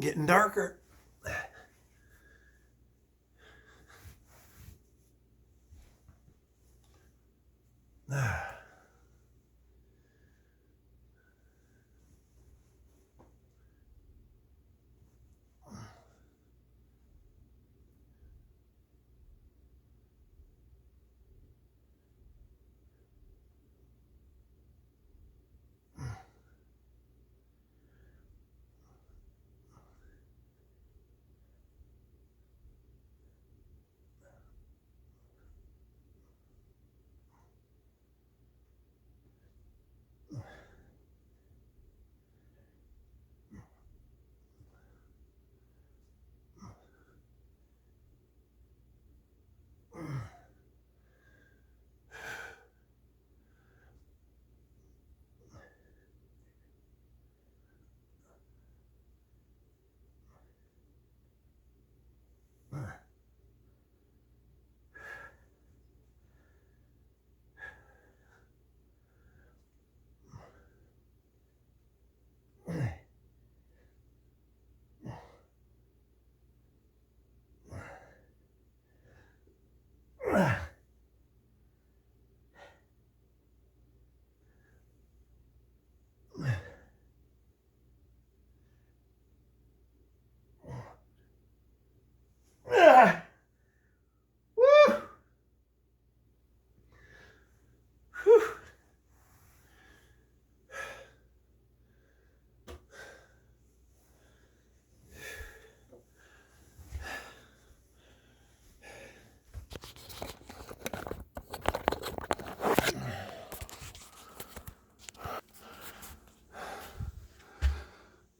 Getting darker.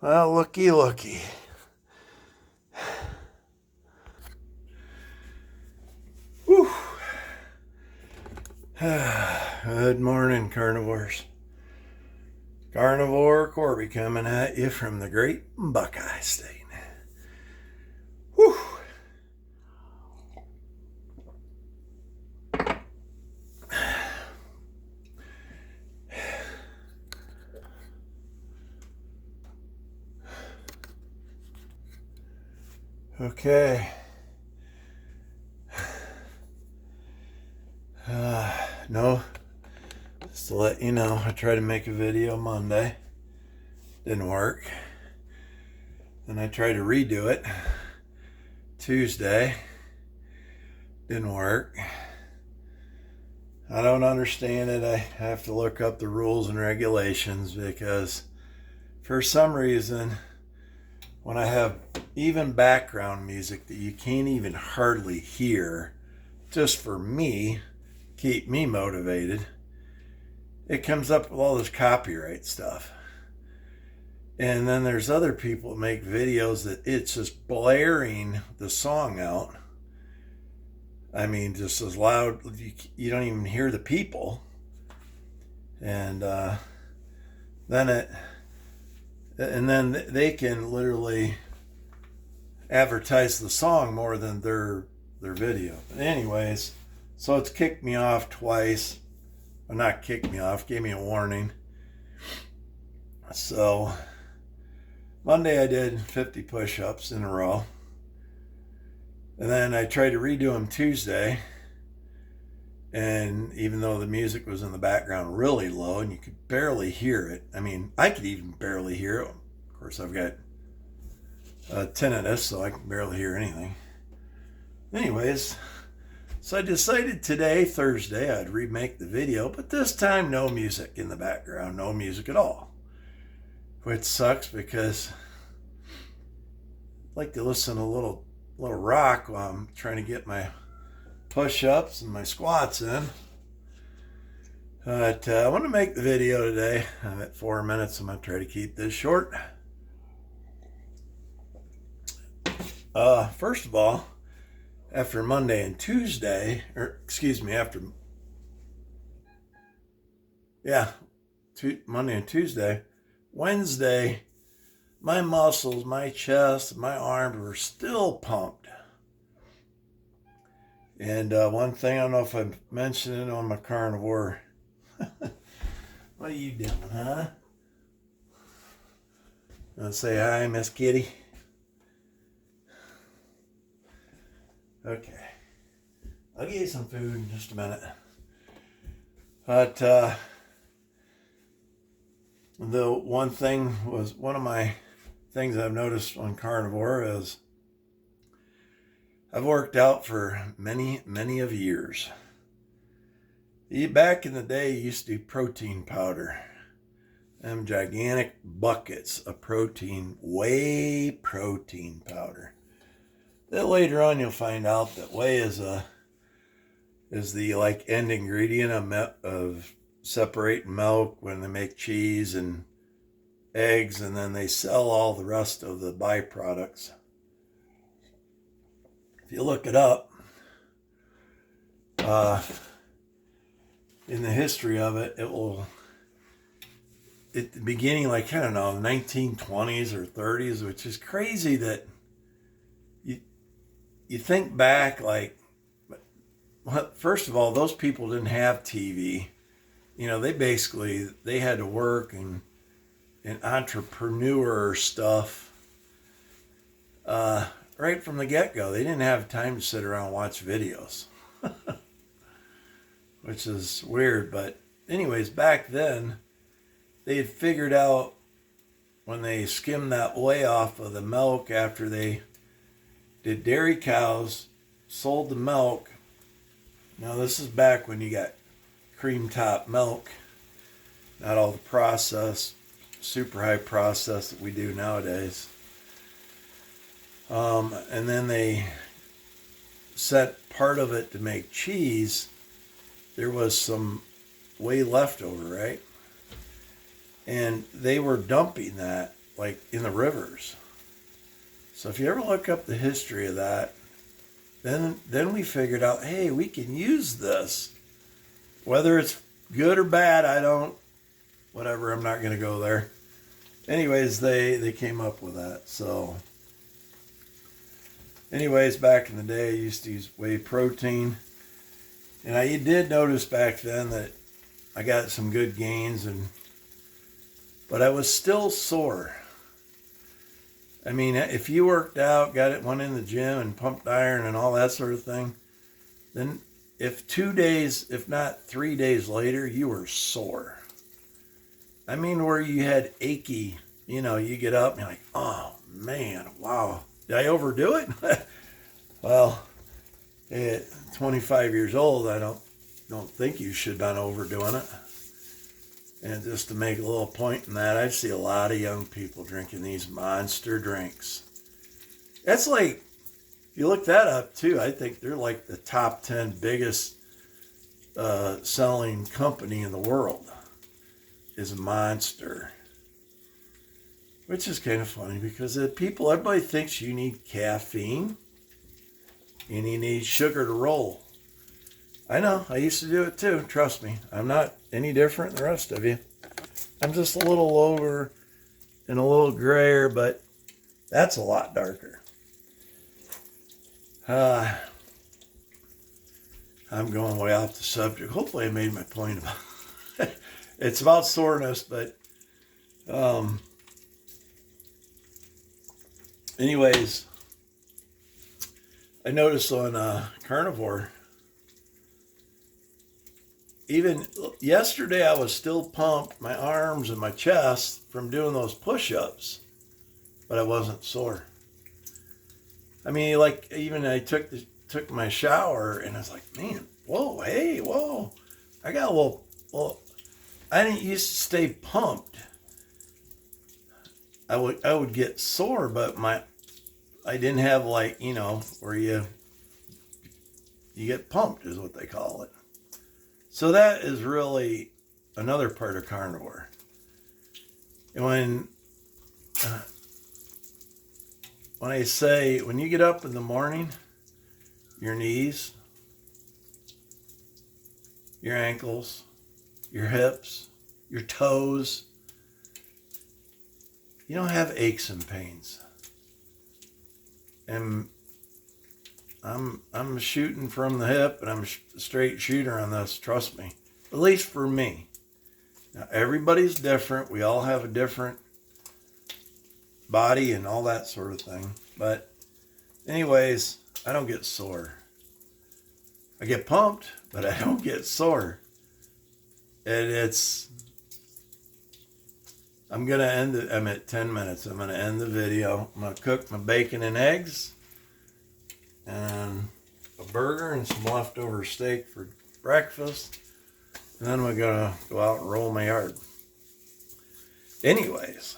Well, looky, looky. Whew. Good morning, carnivores. Carnivore Corby coming at you from the great Buckeye State. Whew. Okay. No, just to let you know, I tried to make a video Monday. Didn't work. Then I tried to redo it Tuesday. Didn't work. I don't understand it. I have to look up the rules and regulations because for some reason, when I have even background music that you can't even hardly hear, just for me, keep me motivated, it comes up with all this copyright stuff. And then there's other people that make videos that it's just blaring the song out. I mean, just as loud, you don't even hear the people. And then they can literally advertise the song more than their video. But anyways, so it's kicked me off twice. Or not kicked me off, gave me a warning. So Monday I did 50 push-ups in a row. And then I tried to redo them Tuesday. And even though the music was in the background really low and you could barely hear it, I mean, I could even barely hear it. Of course, I've got tinnitus, so I can barely hear anything. Anyways, so I decided today, Thursday, I'd remake the video, but this time no music in the background, no music at all. Which sucks because I like to listen to a little rock while I'm trying to get my push-ups and my squats in. But I want to make the video today. I'm at 4 minutes. I'm going to try to keep this short. First of all, after Monday and Tuesday, Monday and Tuesday, Wednesday, my muscles, my chest, my arms were still pumped. And one thing, I don't know if I mentioned it on my carnivore. What are you doing, huh? Want to say hi, Miss Kitty? Okay. I'll get you some food in just a minute. But the one of my things I've noticed on carnivore is I've worked out for many of years. Back in the day, you used to do protein powder. Them gigantic buckets of whey protein powder. Then later on, you'll find out that whey is the like end ingredient of separating milk when they make cheese and eggs, and then they sell all the rest of the byproducts. If you look it up, in the history of it, it will, at the beginning, like, I don't know, 1920s or 30s, which is crazy that you think back, like, first of all, those people didn't have TV. They had to work and entrepreneur stuff right from the get-go. They didn't have time to sit around and watch videos, which is weird. But anyways, back then, they had figured out when they skimmed that whey off of the milk after they did dairy cows, sold the milk. Now, this is back when you got cream top milk, not all the processed, super high process that we do nowadays. And then they set part of it to make cheese. There was some whey left over, right? And they were dumping that like in the rivers. So if you ever look up the history of that, then we figured out, hey, we can use this. Whether it's good or bad, whatever, I'm not going to go there. Anyways, they came up with that. So anyways, back in the day, I used to use whey protein. And I did notice back then that I got some good gains, but I was still sore. I mean, if you worked out, went in the gym and pumped iron and all that sort of thing, then if 2 days, if not 3 days later, you were sore. I mean, where you had achy, you get up and you're like, oh man, wow. Did I overdo it? Well, at 25 years old, I don't think you should have been overdoing it. And just to make a little point in that, I see a lot of young people drinking these monster drinks. That's like, if you look that up too, I think they're like the top 10 biggest selling company in the world is Monster. Which is kind of funny because everybody thinks you need caffeine and you need sugar to roll. I know, I used to do it too, trust me. I'm not any different than the rest of you. I'm just a little older and a little grayer, but that's a lot darker. I'm going way off the subject. Hopefully I made my point about it. It's about soreness, but anyways, I noticed on carnivore, even yesterday I was still pumped, my arms and my chest from doing those push-ups, but I wasn't sore. I mean, like, even I took my shower and I was like, man, whoa, hey, whoa. I got a little, I didn't used to stay pumped. I would get sore, but I didn't have, like, where you get pumped is what they call it. So that is really another part of carnivore. And when I say, when you get up in the morning, your knees, your ankles, your hips, your toes, you don't have aches and pains. And I'm shooting from the hip, and I'm a straight shooter on this, trust me. At least for me. Now, everybody's different. We all have a different body and all that sort of thing. But anyways, I don't get sore. I get pumped, but I don't get sore. And I'm going to end it. I'm at 10 minutes. I'm going to end the video. I'm going to cook my bacon and eggs and a burger and some leftover steak for breakfast. And then we're going to go out and roll my yard. Anyways,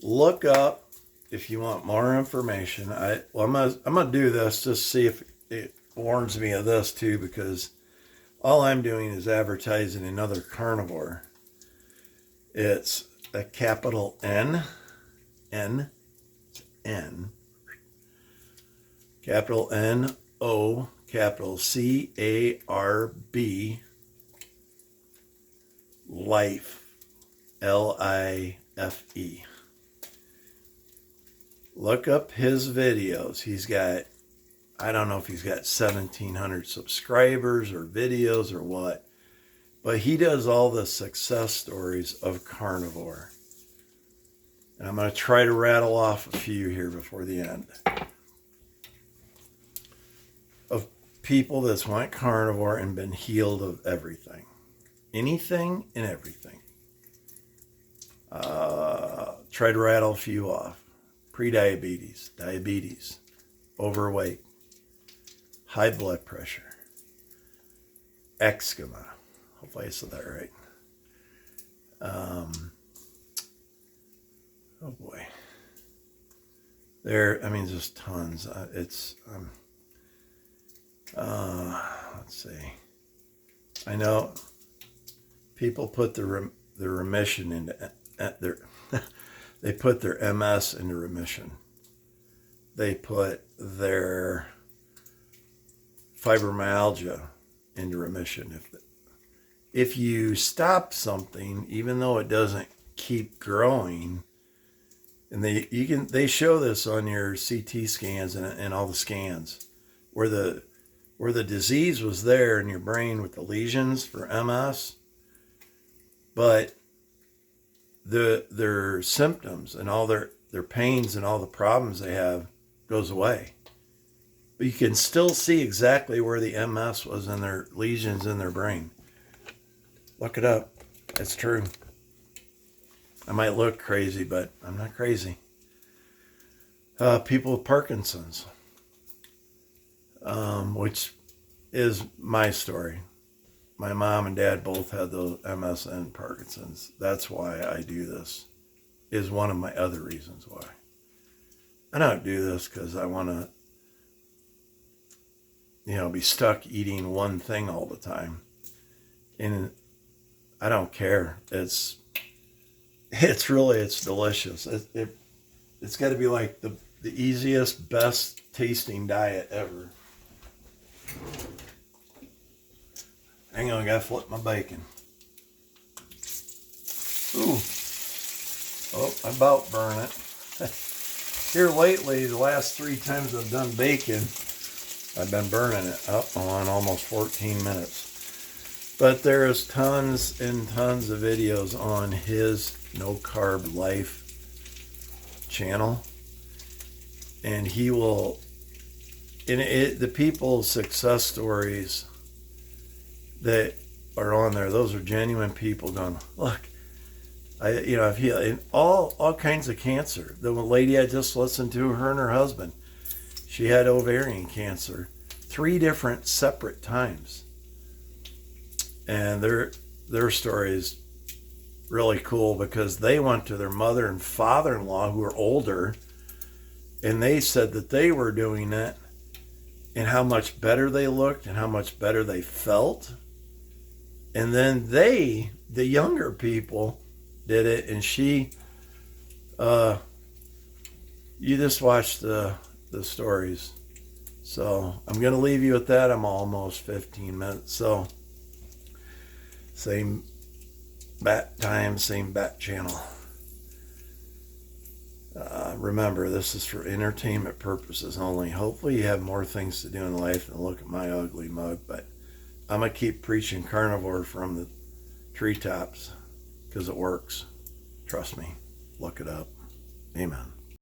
look up if you want more information. I'm gonna do this just to see if it warns me of this too, because all I'm doing is advertising another carnivore. It's a capital N, capital N O, capital CARB, Life, LIFE. Look up his videos. He's got, I don't know if he's got 1,700 subscribers or videos or what, but he does all the success stories of carnivore. And I'm going to try to rattle off a few here before the end. Of people that's went carnivore and been healed of everything. Anything and everything. Try to rattle a few off. Prediabetes, diabetes, overweight, high blood pressure, eczema. Hopefully I said that right. Oh boy. Just tons. Let's see. I know people put the remission into their they put their MS into remission. They put their fibromyalgia into remission. If you stop something, even though it doesn't keep growing, and they show this on your CT scans and all the scans, where the disease was there in your brain with the lesions for MS, but their symptoms and all their pains and all the problems they have goes away. But you can still see exactly where the MS was in their lesions in their brain. Look it up. It's true. I might look crazy, but I'm not crazy. People with Parkinson's, which is my story. My mom and dad both had the MS and Parkinson's. That's why I do this. Is one of my other reasons why. I don't do this because I want to, be stuck eating one thing all the time. And I don't care. It's delicious. It's got to be like the easiest, best tasting diet ever. Hang on, I gotta flip my bacon. Ooh. Oh, I about burn it. Here lately, the last 3 times I've done bacon, I've been burning it up on almost 14 minutes. But there is tons and tons of videos on his No Carb Life channel. And he will, the people's success stories that are on there, those are genuine people going, look, I've healed all kinds of cancer. The lady I just listened to, her and her husband, she had ovarian cancer 3 different separate times. And their story is really cool because they went to their mother and father-in-law who were older, and they said that they were doing it and how much better they looked and how much better they felt. And then the younger people, did it, and she, you just watch the stories. So I'm going to leave you with that. I'm almost 15 minutes. So same bat time, same bat channel. Remember, this is for entertainment purposes only. Hopefully you have more things to do in life than look at my ugly mug, but I'm going to keep preaching carnivore from the treetops because it works. Trust me. Look it up. Amen.